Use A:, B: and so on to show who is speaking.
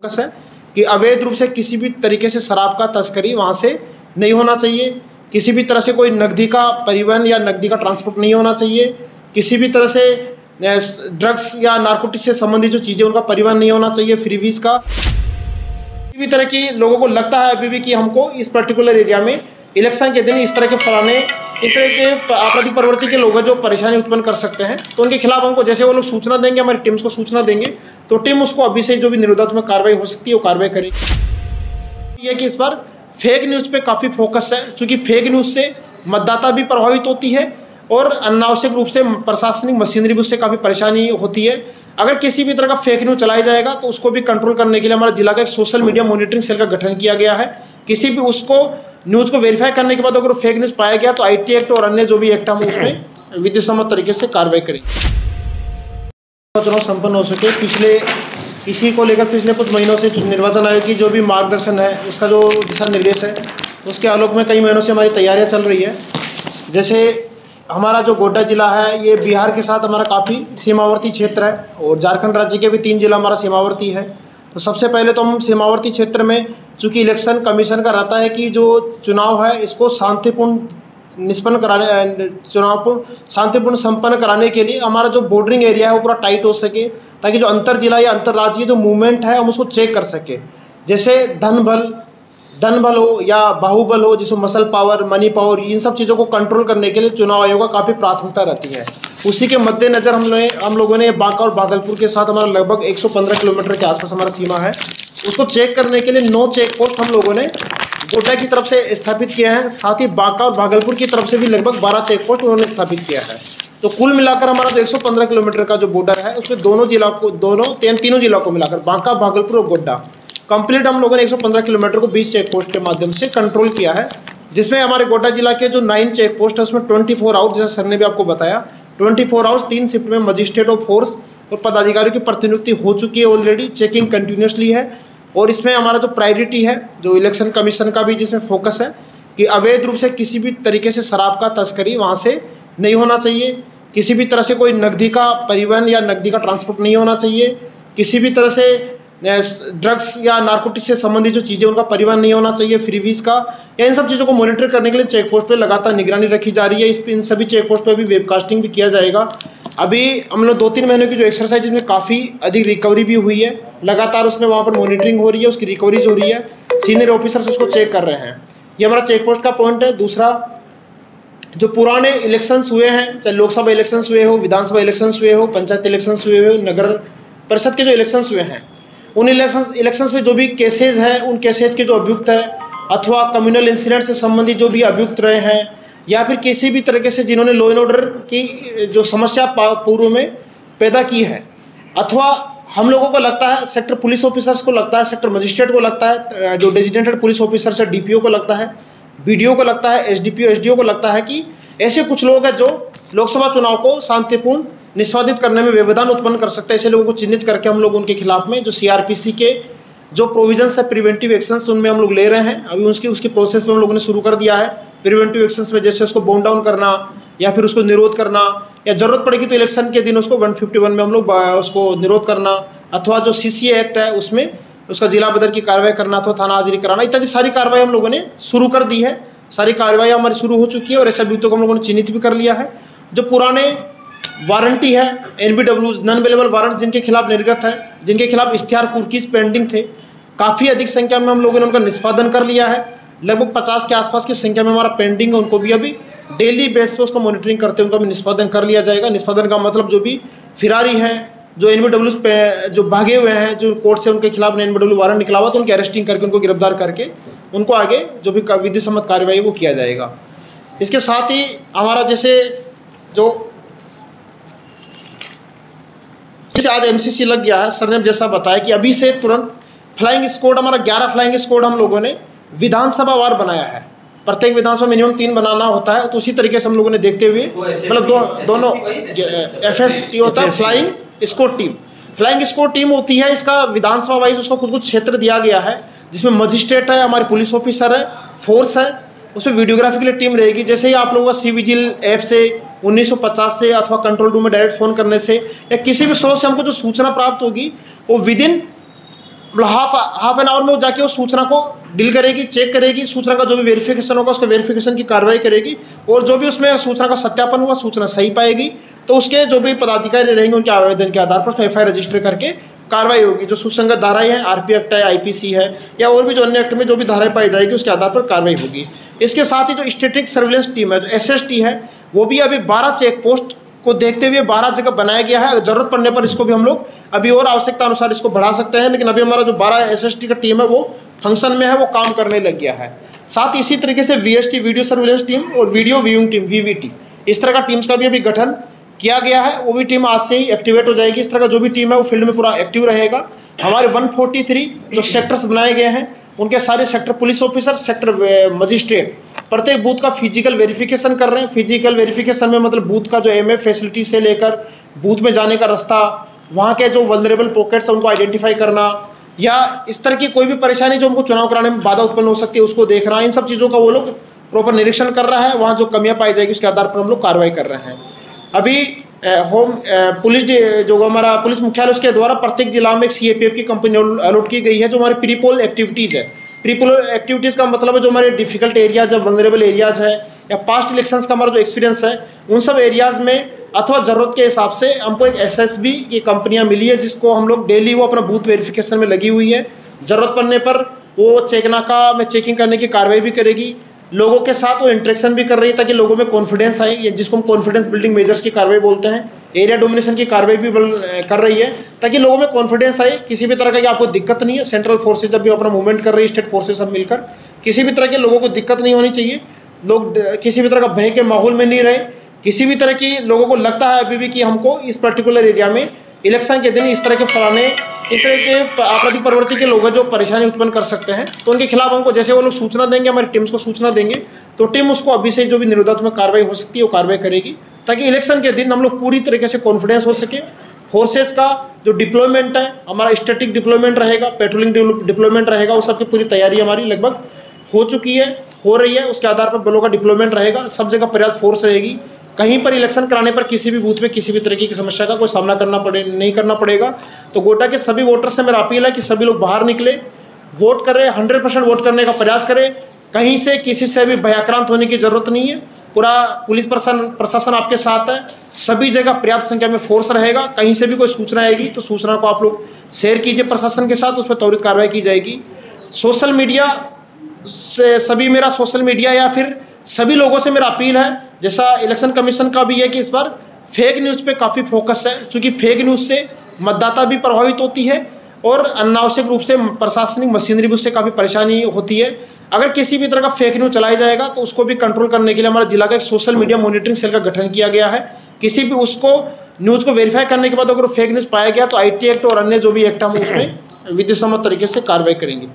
A: Focus है कि अवैध रूप से किसी भी तरीके से शराब का तस्करी वहाँ से नहीं होना चाहिए, किसी भी तरह से कोई नकदी का परिवहन या नकदी का ट्रांसपोर्ट नहीं होना चाहिए, किसी भी तरह से ड्रग्स या नारकोटिक्स से संबंधित जो चीज़ें उनका परिवहन नहीं होना चाहिए, फ्रीवीज का। किसी भी तरह की लोगों को लगता है अभी भी कि हमको इस पर्टिकुलर एरिया में इलेक्शन के दिन इस तरह के फलाने इस तरह के आपराधिक प्रवृत्ति के लोग हैं जो परेशानी उत्पन्न कर सकते हैं, तो उनके खिलाफ हमको जैसे वो लोग सूचना देंगे, हमारी टीम्स को सूचना देंगे, तो टीम उसको अभी से जो भी निरोधात्मक कार्रवाई हो सकती है वो कार्रवाई करेगी। ये कि इस बार फेक न्यूज़ पे काफ़ी फोकस है, क्योंकि फेक न्यूज़ से मतदाता भी प्रभावित होती है और अनावश्यक रूप से प्रशासनिक मशीनरी भी उससे काफ़ी परेशानी होती है। अगर किसी भी तरह का फेक न्यूज़ चलाया जाएगा तो उसको भी कंट्रोल करने के लिए हमारा जिला का एक सोशल मीडिया मॉनिटरिंग सेल का गठन किया गया है। किसी भी उसको न्यूज़ को वेरीफाई करने के बाद अगर फेक न्यूज़ पाया गया तो IT एक्ट और अन्य जो भी एक्ट हम उसमें विधि सम्मत तरीके से कार्रवाई करेंगे। चुनाव संपन्न हो सके, इसी को लेकर पिछले कुछ महीनों से निर्वाचन आयोग की जो भी मार्गदर्शन है, उसका जो दिशा निर्देश है, उसके आलोक में कई महीनों से हमारी तैयारियां चल रही है। जैसे हमारा जो गोड्डा जिला है ये बिहार के साथ हमारा काफ़ी सीमावर्ती क्षेत्र है और झारखंड राज्य के भी 3 जिला हमारा सीमावर्ती है। तो सबसे पहले तो हम सीमावर्ती क्षेत्र में, चूँकि इलेक्शन कमीशन का रहता है कि जो चुनाव है इसको शांतिपूर्ण संपन्न कराने के लिए हमारा जो बॉर्डरिंग एरिया है वो पूरा टाइट हो सके, ताकि जो अंतर जिला या अंतर्राज्यीय जो मूवमेंट है हम उसको चेक कर सके। जैसे धन बल हो या बाहुबल हो, जिसमें मसल पावर, मनी पावर, इन सब चीज़ों को कंट्रोल करने के लिए चुनाव आयोग का काफ़ी प्राथमिकता रहती है। उसी के मद्देनज़र हम लोगों ने बांका और भागलपुर के साथ हमारा लगभग 115 किलोमीटर के आसपास हमारा सीमा है, उसको चेक करने के लिए 9 चेक पोस्ट हम लोगों ने गोड्डा की तरफ से स्थापित किया है। साथ ही बांका और भागलपुर की तरफ से भी लगभग 12 चेक पोस्ट उन्होंने स्थापित किया है। तो कुल मिलाकर हमारा जो 115 किलोमीटर का जो बॉर्डर है उसमें तीनों जिलों को मिलाकर बांका, भागलपुर और गोड्डा कंप्लीट हम लोगों ने 115 किलोमीटर को 20 चेक पोस्ट के माध्यम से कंट्रोल किया है, जिसमें हमारे गोड्डा जिला के जो 9 चेक पोस्ट है उसमें 24 आवर्स, जैसे सर ने भी आपको बताया, 24 आवर्स 3 शिफ्ट में मजिस्ट्रेट ऑफ फोर्स और पदाधिकारियों की प्रतिनियुक्ति हो चुकी है ऑलरेडी। चेकिंग कंटिन्यूसली है और इसमें हमारा जो प्रायोरिटी है, जो इलेक्शन कमीशन का भी जिसमें फोकस है कि अवैध रूप से किसी भी तरीके से शराब का तस्करी वहाँ से नहीं होना चाहिए, किसी भी तरह से कोई नकदी का परिवहन या नकदी का ट्रांसपोर्ट नहीं होना चाहिए, किसी भी तरह से ड्रग्स या नारकोटिक्स से संबंधित जो चीज़ें उनका परिवहन नहीं होना चाहिए, फ्रीवीज का, इन सब चीज़ों को मॉनिटर करने के लिए चेक पोस्ट पे लगातार निगरानी रखी जा रही है। इन सभी चेक पोस्ट पे भी वेबकास्टिंग भी किया जाएगा। अभी हम लोग 2-3 महीनों की जो एक्सरसाइज में काफ़ी अधिक रिकवरी भी हुई है, लगातार उसमें वहाँ पर मॉनिटरिंग हो रही है, उसकी रिकवरीज हो रही है, सीनियर ऑफिसर्स उसको चेक कर रहे हैं। ये हमारा चेक पोस्ट का पॉइंट है। दूसरा, जो पुराने इलेक्शंस हुए हैं, चाहे लोकसभा इलेक्शंस हुए हो, विधानसभा इलेक्शंस हुए हो, पंचायत इलेक्शंस हुए हो, नगर परिषद के जो इलेक्शंस हुए हैं, उन इलेक्शंस में जो भी केसेज हैं, उन केसेज के जो अभियुक्त है अथवा कम्युनल इंसिडेंट से संबंधित जो भी अभियुक्त रहे हैं, या फिर किसी भी तरीके से जिन्होंने लॉ एंड ऑर्डर की जो समस्या पूर्व में पैदा की है, अथवा हम लोगों को लगता है, सेक्टर पुलिस ऑफिसर्स को लगता है, सेक्टर मजिस्ट्रेट को लगता है, जो डेजिग्नेटेड पुलिस ऑफिसर्स है, DPO को लगता है, BDO को लगता है, SDPO SDO को लगता है कि ऐसे कुछ लोग हैं जो लोकसभा चुनाव को शांतिपूर्ण निष्पादित करने में व्यवधान उत्पन्न कर सकते हैं। ऐसे लोगों को चिन्हित करके हम लोग उनके खिलाफ में जो CRPC के जो प्रोविजंस है, प्रिवेंटिव एक्शंस, उनमें हम लोग ले रहे हैं। अभी उसकी प्रोसेस में हम लोगों ने शुरू कर दिया है। प्रिवेंटिव एक्शंस में जैसे उसको बाउंड डाउन करना या फिर उसको निरोध करना, या जरूरत पड़ेगी तो इलेक्शन के दिन उसको 151 में हम लोग उसको निरोध करना, अथवा जो CCA एक्ट है उसमें उसका जिला बदर की कार्रवाई करना अथवा थाना हाजिरी कराना, इत्यादि सारी कार्रवाई हम लोगों ने शुरू कर दी है। सारी कार्रवाई हमारी शुरू हो चुकी है और ऐसे अभियुक्तों को हम लोगों ने चिन्हित भी कर लिया है। जो पुराने वारंटी है, NBW नॉन अवेलेबल वारंट जिनके खिलाफ निर्गत है, जिनके खिलाफ इश्तिहार कुर्कीज पेंडिंग थे, काफ़ी अधिक संख्या में हम लोगों ने उनका निष्पादन कर लिया है। लगभग 50 के आसपास की संख्या में हमारा पेंडिंग है, उनको भी अभी डेली बेस पे उसको मॉनिटरिंग करते हुए उनका भी निष्पादन कर लिया जाएगा। निष्पादन का मतलब जो भी फिरारी है, जो NBW पे जो भागे हुए हैं, जो कोर्ट से उनके खिलाफ NBW वारंट निकला हुआ तो उनकी अरेस्टिंग करके उनको गिरफ्तार करके उनको आगे जो भी विधि सम्मत कार्रवाई वो किया जाएगा। इसके साथ ही हमारा जैसे आज MCC लग गया है, सर ने जैसा बताया कि अभी से तुरंत फ्लाइंग स्क्वाड, हमारा 11 फ्लाइंग स्क्वाड हम लोगों ने विधानसभा वार बनाया है। प्रत्येक विधानसभा मिनिमम 3 बनाना होता है, तो उसी तरीके से हम लोगों ने देखते हुए मतलब दोनों FST होता है, flying squad team. Flying squad team होती है, इसका विधानसभा वाइज उसको कुछ क्षेत्र दिया गया है, जिसमें मजिस्ट्रेट है, हमारे पुलिस ऑफिसर है, फोर्स है, उसमें वीडियोग्राफी के लिए टीम रहेगी। जैसे ही आप लोगों का CVGIL ऐप से 1950 से अथवा कंट्रोल रूम में डायरेक्ट फ़ोन करने से या किसी भी सोर्स से हमको जो सूचना प्राप्त होगी वो विदिन मतलब हाफ एन आवर में वो जाके उस सूचना को डील करेगी, चेक करेगी, सूचना का जो भी वेरिफिकेशन होगा उसके वेरिफिकेशन की कार्रवाई करेगी, और जो भी उसमें सूचना का सत्यापन हुआ, सूचना सही पाएगी, तो उसके जो भी पदाधिकारी रहेंगे उनके आवेदन के आधार पर उसमें FIR रजिस्टर करके कार्रवाई होगी। जो सुसंगत धाराएं हैं, RP एक्ट है, IPC है, या और भी जो अन्य एक्ट में जो भी धाराएं पाई जाएगी उसके आधार पर कार्रवाई होगी। इसके साथ ही जो स्टैटिक सर्विलेंस टीम है, जो SST है, वो भी अभी 12 चेक पोस्ट को देखते हुए 12 जगह बनाया गया है। जरूरत पड़ने पर इसको भी हम लोग अभी और आवश्यकता अनुसार इसको बढ़ा सकते हैं, लेकिन अभी हमारा जो 12 SST का टीम है वो फंक्शन में है, वो काम करने लग गया है। साथ इसी तरीके से VST वीडियो सर्विलेंस टीम और वीडियो व्यूइंग टीम VVT, इस तरह का टीम्स का भी अभी गठन किया गया है। वो भी टीम आज से ही एक्टिवेट हो जाएगी। इस तरह का जो भी टीम है वो फील्ड में पूरा एक्टिव रहेगा। हमारे 143 जो सेक्टर्स बनाए गए हैं उनके सारे sector police officer, sector magistrate प्रत्येक बूथ का फिजिकल वेरिफिकेशन कर रहे हैं। फिजिकल वेरिफिकेशन में मतलब बूथ का जो MF फैसिलिटी से लेकर बूथ में जाने का रास्ता, वहाँ के जो वल्नरेबल पॉकेट्स हैं उनको आइडेंटिफाई करना, या इस तरह की कोई भी परेशानी जो उनको चुनाव कराने में बाधा उत्पन्न हो सकती है उसको देखना, इन सब चीज़ों का वो लोग प्रॉपर निरीक्षण कर रहा है। वहाँ जो कमियाँ पाई जाएगी उसके आधार पर हम लोग कार्रवाई कर रहे हैं। अभी पुलिस जो हमारा पुलिस मुख्यालय उसके द्वारा प्रत्येक जिला में एक CAPF की कंपनी अलॉट की गई है, जो हमारी प्रीपोल एक्टिविटीज़ है। प्रीपोल एक्टिविटीज़ का मतलब है जो हमारे डिफिकल्ट एरियाज, वल्नरेबल एरियाज है, या पास्ट इलेक्शंस का हमारा जो एक्सपीरियंस है, उन सब एरियाज़ में अथवा ज़रूरत के हिसाब से हमको एक SSB की कंपनियां मिली है, जिसको हम लोग डेली वो अपना बूथ वेरिफिकेशन में लगी हुई है। ज़रूरत पड़ने पर वो चेकनाका में चेकिंग करने की कार्रवाई भी करेगी, लोगों के साथ वो इंटरेक्शन भी कर रही है ताकि लोगों में कॉन्फिडेंस आए, जिसको हम कॉन्फिडेंस बिल्डिंग मेजर्स की कार्रवाई बोलते हैं। एरिया डोमिनेशन की कार्रवाई भी कर रही है ताकि लोगों में कॉन्फिडेंस आए, किसी भी तरह का आपको दिक्कत नहीं है। सेंट्रल फोर्सेज जब भी अपना मूवमेंट कर रही है, स्टेट फोर्सेज सब मिलकर, किसी भी तरह के लोगों को दिक्कत नहीं होनी चाहिए, लोग किसी भी तरह का भय के माहौल में नहीं रहे। किसी भी तरह की लोगों को लगता है अभी भी कि हमको इस पर्टिकुलर एरिया में इलेक्शन के दिन इस तरह के फलाने इस तरह के आपराधिक प्रवृत्ति के लोग हैं जो परेशानी उत्पन्न कर सकते हैं, तो उनके खिलाफ हमको जैसे वो लोग सूचना देंगे, हमारी टीम्स को सूचना देंगे, तो टीम उसको अभी से जो भी निरोधात्मक कार्रवाई हो सकती है वो कार्रवाई करेगी, ताकि इलेक्शन के दिन हम लोग पूरी तरीके से कॉन्फिडेंस हो सके। फोर्सेज का जो डिप्लॉयमेंट है हमारा स्टैटिक डिप्लॉयमेंट रहेगा, पेट्रोलिंग डिप्लॉयमेंट रहेगा, वो सबकी पूरी तैयारी हमारी लगभग हो चुकी है, हो रही है। उसके आधार पर बलों का डिप्लॉयमेंट रहेगा, सब जगह पर्याप्त फोर्स रहेगी। कहीं पर इलेक्शन कराने पर किसी भी बूथ में किसी भी तरह की समस्या का कोई सामना नहीं करना पड़ेगा। तो गोड्डा के सभी वोटर्स से मेरा अपील है कि सभी लोग बाहर निकले, वोट करें, 100% वोट करने का प्रयास करें। कहीं से किसी से भी भयाक्रांत होने की जरूरत नहीं है। पूरा पुलिस प्रशासन आपके साथ है, सभी जगह पर्याप्त संख्या में फोर्स रहेगा। कहीं से भी कोई सूचना आएगी तो सूचना को आप लोग शेयर कीजिए प्रशासन के साथ, उस पर त्वरित कार्रवाई की जाएगी। सोशल मीडिया से सोशल मीडिया या फिर सभी लोगों से मेरा अपील है, जैसा इलेक्शन कमीशन का भी है कि इस बार फेक न्यूज़ पे काफ़ी फोकस है, क्योंकि फेक न्यूज़ से मतदाता भी प्रभावित होती है और अनावश्यक रूप से प्रशासनिक मशीनरी भी उससे काफ़ी परेशानी होती है। अगर किसी भी तरह का फेक न्यूज़ चलाई जाएगा तो उसको भी कंट्रोल करने के लिए हमारा जिला का एक सोशल मीडिया मॉनिटरिंग सेल का गठन किया गया है। किसी भी उसको न्यूज़ को वेरीफाई करने के बाद अगर फेक न्यूज़ पाया गया तो IT एक्ट और अन्य जो भी एक्ट हम उसमें विधिसम्मत तरीके से कार्रवाई करेंगे।